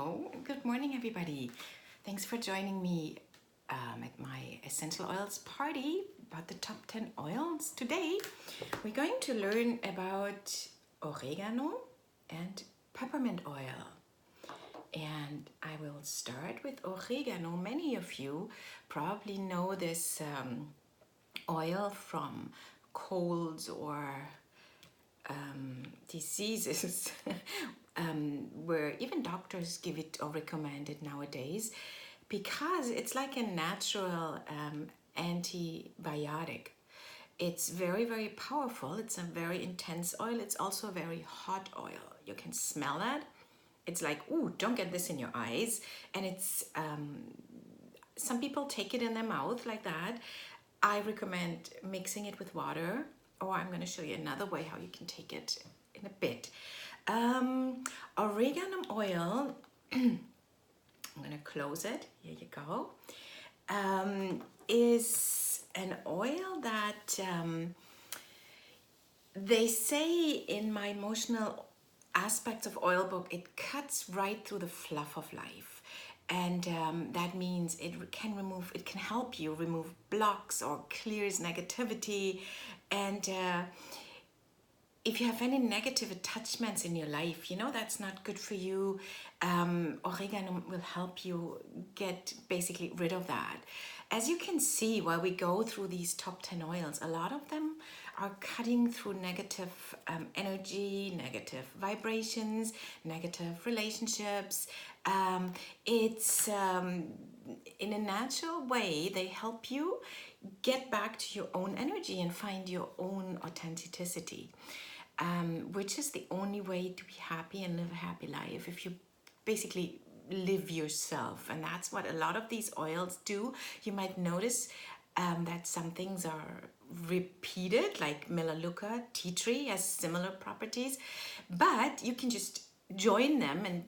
Hello, good morning everybody. Thanks for joining me at my essential oils party about the top 10 oils. Today we're going to learn about oregano and peppermint oil. And I will start with oregano. Many of you probably know this oil from colds or diseases where even doctors give it or recommend it nowadays because it's like a natural antibiotic. It's very, very powerful. It's a very intense oil. It's also a very hot oil. You can smell that. It's like, ooh, don't get this in your eyes. And it's, some people take it in their mouth like that. I recommend mixing it with water, or I'm going to show you another way how you can take it in a bit. Oregano oil, I'm going to close it, here you go, is an oil that they say in my emotional aspects of oil book, it cuts right through the fluff of life. And that means it can help you remove blocks or clears negativity. And if you have any negative attachments in your life, you know that's not good for you. Oregano will help you get basically rid of that. As you can see, while we go through these top 10 oils, a lot of them are cutting through negative energy, negative vibrations, negative relationships. It's in a natural way, they help you get back to your own energy and find your own authenticity, which is the only way to be happy and live a happy life. If you basically live yourself, and that's what a lot of these oils do. You might notice that some things are repeated, like melaleuca, tea tree has similar properties, but you can just join them and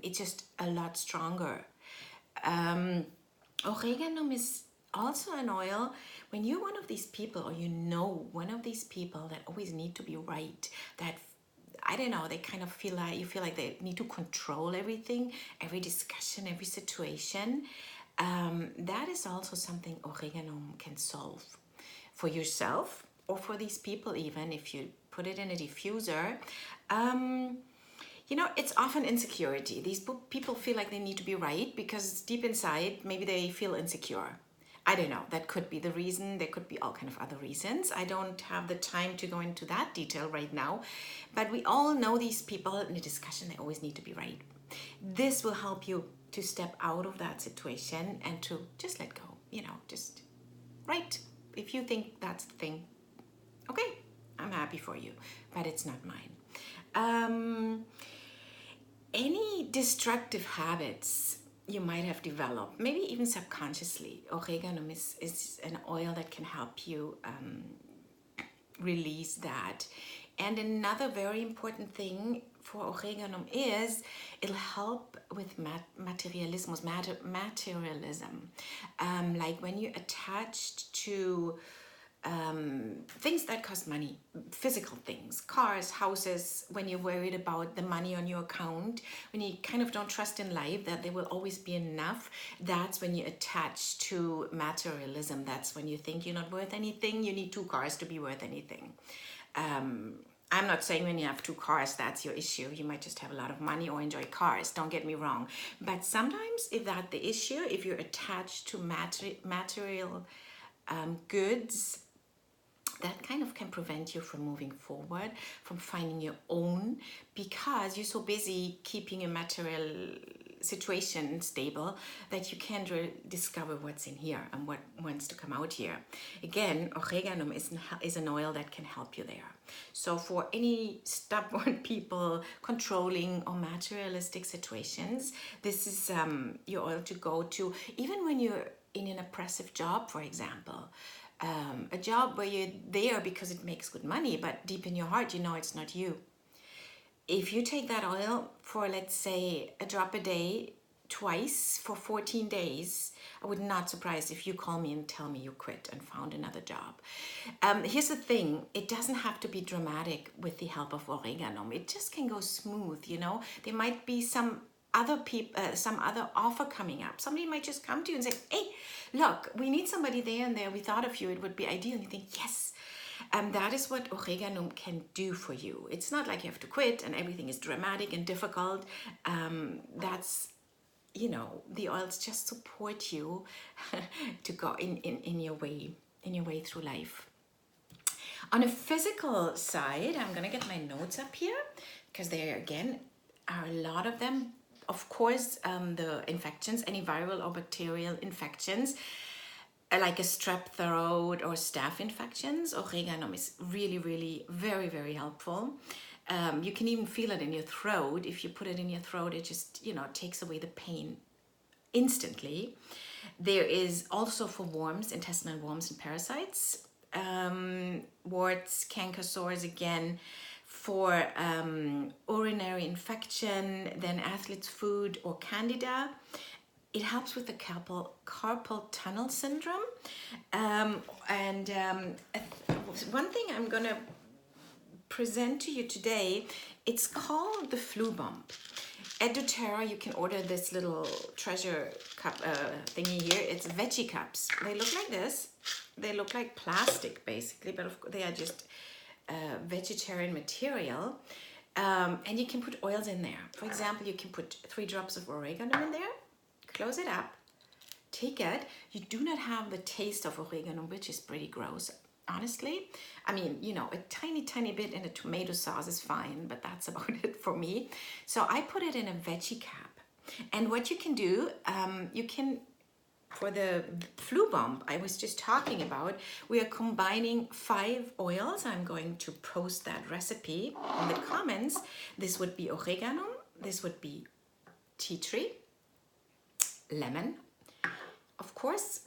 it's just a lot stronger. Oregano is also an oil. When you're one of these people, or you know one of these people that always need to be right, that I don't know, they kind of feel like they need to control everything, every discussion, every situation. That is also something oregano can solve for yourself or for these people, even if you put it in a diffuser. You know, it's often insecurity. These people feel like they need to be right because deep inside, maybe they feel insecure. I don't know, that could be the reason. There could be all kind of other reasons. I don't have the time to go into that detail right now, but we all know these people in a discussion, they always need to be right. This will help you to step out of that situation and to just let go, you know, just right. If you think that's the thing, okay, I'm happy for you, but it's not mine. Any destructive habits you might have developed, maybe even subconsciously, oregano is an oil that can help you release that. And another very important thing for oregano is it'll help with materialism. Like when you're attached to things that cost money, physical things, cars, houses, when you're worried about the money on your account, when you kind of don't trust in life that there will always be enough, that's when you attach to materialism. That's when you think you're not worth anything, you need 2 cars to be worth anything. I'm not saying when you have 2 cars, that's your issue. You might just have a lot of money or enjoy cars, don't get me wrong. But sometimes if that's the issue, if you're attached to material goods, that kind of can prevent you from moving forward, from finding your own, because you're so busy keeping your material situation stable that you can't really discover what's in here and what wants to come out here. Again, oregano is an oil that can help you there. So for any stubborn people, controlling or materialistic situations, this is your oil to go to, even when you're in an oppressive job, for example. A job where you're there because it makes good money, but deep in your heart, you know it's not you. If you take that oil for, let's say, a drop a day, twice for 14 days, I would not surprise if you call me and tell me you quit and found another job. Here's the thing, it doesn't have to be dramatic with the help of oregano. It just can go smooth, you know. There might be some other people, some other offer coming up. Somebody might just come to you and say, hey, look, we need somebody there and there. We thought of you. It would be ideal. And you think, yes. That is what oregano can do for you. It's not like you have to quit and everything is dramatic and difficult. That's, you know, the oils just support you to go in your way through life. On a physical side, I'm gonna get my notes up here because there again are a lot of them. Of course, the infections, any viral or bacterial infections, like a strep throat or staph infections, oregano is really, really very, very helpful. You can even feel it in your throat. If you put it in your throat, it just, you know, takes away the pain instantly. There is also for worms, intestinal worms and parasites, warts, canker sores again, for urinary infection, then athlete's foot or candida. It helps with the carpal tunnel syndrome. One thing I'm going to present to you today, it's called the flu bump. At doTERRA, you can order this little treasure cup thingy here. It's veggie cups. They look like this. They look like plastic, basically, but of course they are just vegetarian material. And you can put oils in there. For example, you can put 3 drops of oregano in there. Close it up, take it. You do not have the taste of oregano, which is pretty gross, honestly. I mean, you know, a tiny bit in a tomato sauce is fine, but that's about it for me. So I put it in a veggie cap. And what you can do, you can, for the flu bump I was just talking about, we are combining 5 oils. I'm going to post that recipe in the comments. This would be oregano, this would be tea tree, lemon, of course,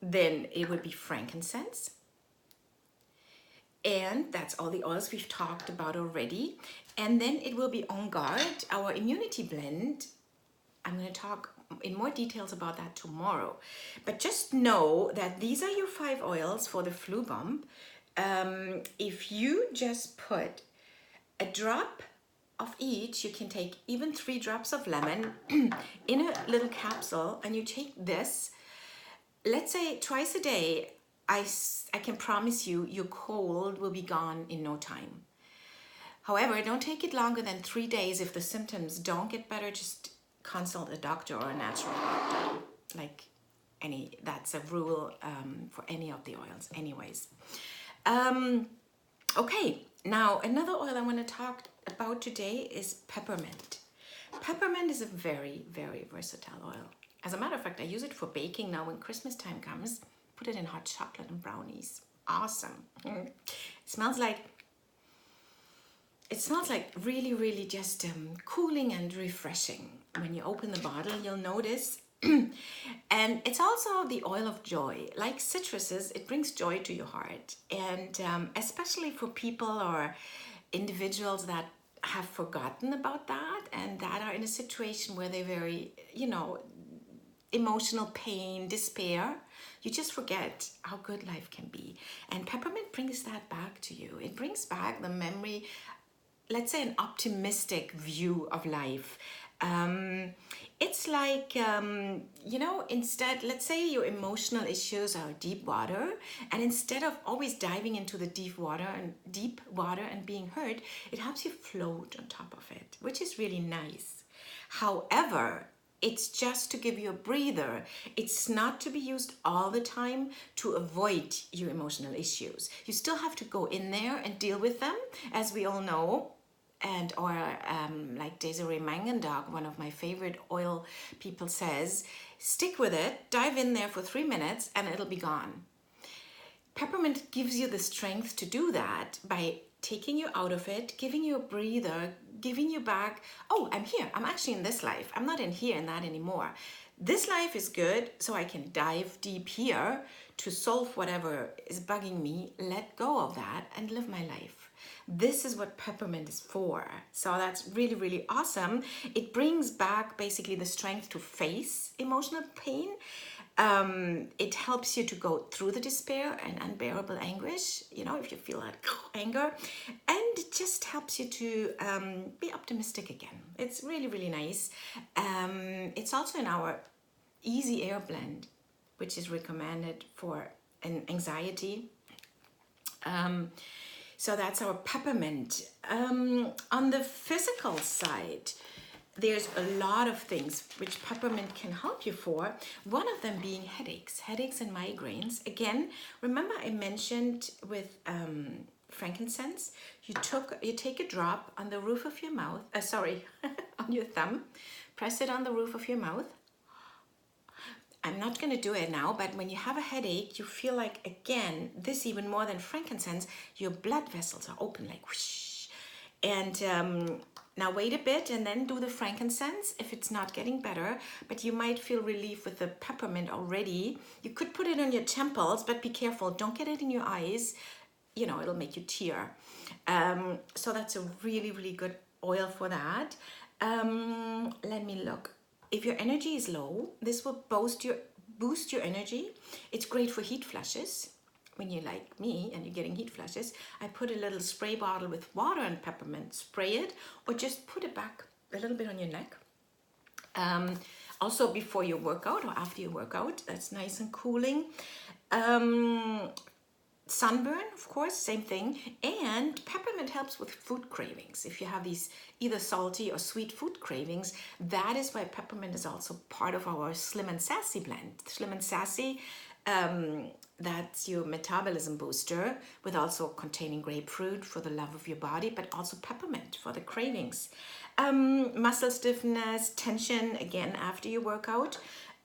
then it would be frankincense, and that's all the oils we've talked about already. And then it will be On Guard, our immunity blend. I'm going to talk in more details about that tomorrow, but just know that these are your 5 oils for the flu bump. If you just put a drop of each, you can take even 3 drops of lemon in a little capsule, and you take this, let's say twice a day. I can promise you your cold will be gone in no time. However, don't take it longer than 3 days. If the symptoms don't get better, just consult a doctor or a natural doctor. Like that's a rule for any of the oils anyways. Okay, now another oil I want to talk about today is peppermint. Peppermint is a very, very versatile oil. As a matter of fact, I use it for baking now when Christmas time comes. Put it in hot chocolate and brownies. Awesome. It smells like really, really just cooling and refreshing. When you open the bottle, you'll notice. And it's also the oil of joy. Like citruses, it brings joy to your heart. And especially for people or individuals that have forgotten about that and that are in a situation where they're very, you know, emotional pain, despair, you just forget how good life can be. And peppermint brings that back to you. It brings back the memory, let's say an optimistic view of life. It's like, you know, instead, let's say your emotional issues are deep water, and instead of always diving into the deep water and being hurt, it helps you float on top of it, which is really nice. However, it's just to give you a breather. It's not to be used all the time to avoid your emotional issues. You still have to go in there and deal with them, as we all know. And or like Desiree Mangendog, one of my favorite oil people, says, stick with it, dive in there for 3 minutes and it'll be gone. Peppermint gives you the strength to do that by taking you out of it, giving you a breather, giving you back, oh, I'm here, I'm actually in this life, I'm not in here and that anymore. This life is good, so I can dive deep here to solve whatever is bugging me, let go of that and live my life. This is what peppermint is for. So that's really, really awesome. It brings back basically the strength to face emotional pain. It helps you to go through the despair and unbearable anguish, you know, if you feel like anger, and it just helps you to be optimistic again. It's really, really nice. It's also in our easy air blend, which is recommended for an anxiety. So that's our peppermint. On the physical side, there's a lot of things which peppermint can help you for. One of them being headaches and migraines. Again, remember I mentioned with frankincense, you take a drop on the roof of your mouth, on your thumb, press it on the roof of your mouth. I'm not going to do it now, but when you have a headache, you feel like, again, this even more than frankincense, your blood vessels are open like whoosh. And now wait a bit and then do the frankincense if it's not getting better, but you might feel relief with the peppermint already. You could put it on your temples, but be careful, don't get it in your eyes. You know, it'll make you tear. So that's a really, really good oil for that. Let me look. If your energy is low, this will boost your energy. It's great for heat flushes. When you're like me and you're getting heat flushes, I put a little spray bottle with water and peppermint, spray it, or just put it back a little bit on your neck. Also before your workout or after your workout, that's nice and cooling. Sunburn, of course, same thing. And peppermint helps with food cravings. If you have these either salty or sweet food cravings, that is why peppermint is also part of our Slim and Sassy blend. Slim and Sassy, that's your metabolism booster, with also containing grapefruit for the love of your body, but also peppermint for the cravings. Muscle stiffness, tension, again, after your workout.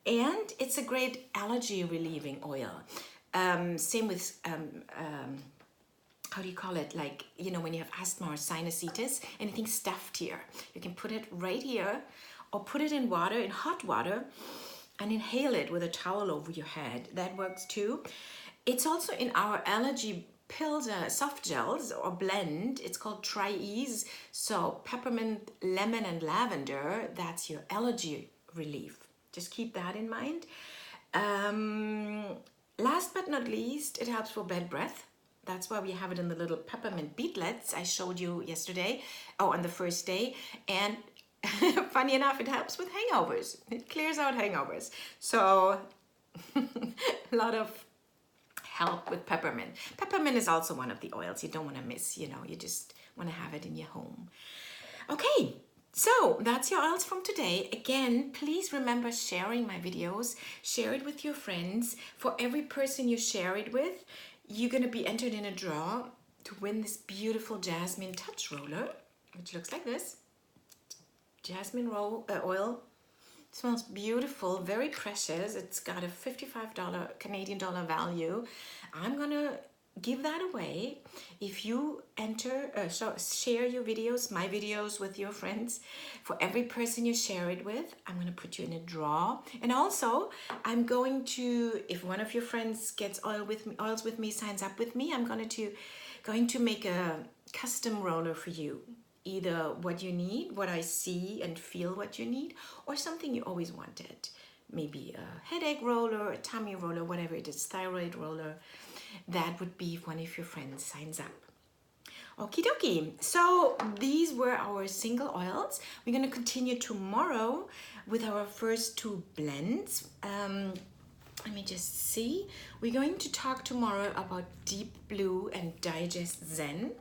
And it's a great allergy relieving oil. Same with, how do you call it? Like, you know, when you have asthma or sinusitis, anything stuffed here, you can put it right here or put it in water, in hot water, and inhale it with a towel over your head. That works too. It's also in our allergy pills, soft gels or blend. It's called Tri-Ease. So peppermint, lemon, and lavender, that's your allergy relief. Just keep that in mind. Last but not least, it helps for bad breath. That's why we have it in the little peppermint beadlets I showed you yesterday, on the first day. And funny enough, it helps with hangovers. It clears out hangovers. So a lot of help with peppermint. Peppermint is also one of the oils you don't want to miss, you know, you just want to have it in your home. Okay. So that's your oils from today. Again, please remember sharing my videos. Share it with your friends. For every person you share it with, you're going to be entered in a draw to win this beautiful jasmine touch roller, which looks like this. Jasmine oil. It smells beautiful, very precious. It's got a $55 Canadian dollar value. I'm going to give that away if you share your videos, my videos, with your friends. For every person you share it with, I'm going to put you in a draw. And also, I'm going to, if one of your friends gets oils with me, signs up with me, I'm going to make a custom roller for you. Either what you need, what I see and feel what you need, or something you always wanted. Maybe a headache roller, a tummy roller, whatever it is, thyroid roller. That would be if one of your friends signs up. Okie dokie. So these were our single oils. We're going to continue tomorrow with our first two blends. Let me just see. We're going to talk tomorrow about Deep Blue and Digest Zen.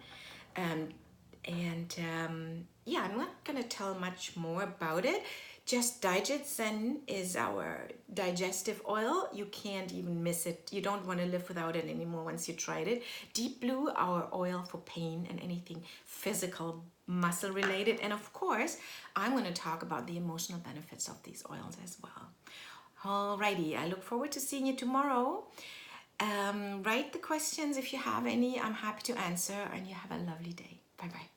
Yeah, I'm not going to tell much more about it. Just Digest Zen is our digestive oil. You can't even miss it. You don't want to live without it anymore once you tried it. Deep Blue, our oil for pain and anything physical, muscle related. And of course, I'm going to talk about the emotional benefits of these oils as well. Alrighty, I look forward to seeing you tomorrow. Write the questions if you have any. I'm happy to answer, and you have a lovely day. Bye-bye.